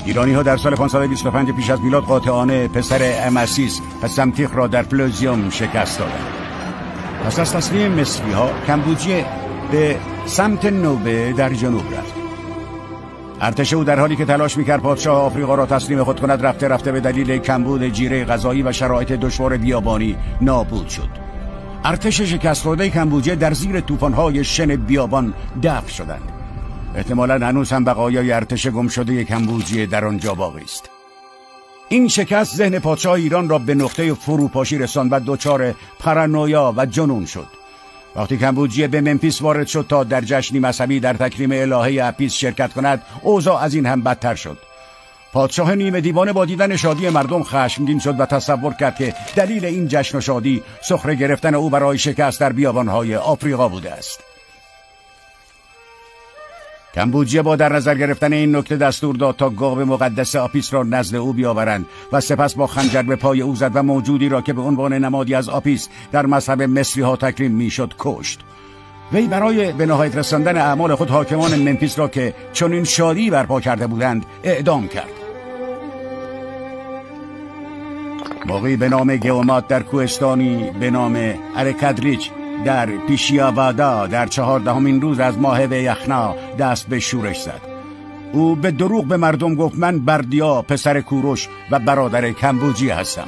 ایرانی ها در سال 525 پیش از میلاد قاطعانه پسر امسیس پسمتیخ را در پلوزیوم شکست دادند. پس از تسلیم مصری ها کمبوجیه به سمت نوبه در جنوب رفت. ارتش او در حالی که تلاش میکرد پادشاه آفریقا را تسلیم خود کند رفته به دلیل کمبود جیره غذایی و شرایط دشوار بیابانی نابود شد. ارتش شکست خورده کمبوجیه در زیر طوفان‌های شن بیابان دفن شدند. احتمالاً هنوز هم بقایای ارتش گم شده کمبوجیه در آنجا باقی است. این شکست ذهن پادشاه ایران را به نقطه فروپاشی رساند و دچار پارانویا و جنون شد. وقتی کمبوجیه به ممفیس وارد شد تا در جشنی مذهبی در تکریم الهه اپیس شرکت کند، اوضاع از این هم بدتر شد. پادشاه نیمه دیوانه با دیدن شادی مردم خشمگین شد و تصور کرد که دلیل این جشن و شادی سخره گرفتن او برای شکست در بیابانهای آفریقا بوده است. کمبوجیه با در نظر گرفتن این نکته دستور داد تا گاو مقدس آپیس را نزد او بیاورند و سپس با خنجر به پای او زد و موجودی را که به عنوان نمادی از آپیس در مذهب مصری ها تکریم میشد کشت. وی برای به نهایت رساندن اعمال خود حاکمان ممفیس را که چنین شادی برپا کرده بودند اعدام کرد. موقعی به نام گئومات در کوهستانی به نام ارکادریچ در پیشیاوادا در 14مین روز از ماه یخنا دست به شورش زد. او به دروغ به مردم گفت من بردیا پسر کوروش و برادر کمبوجیه هستم.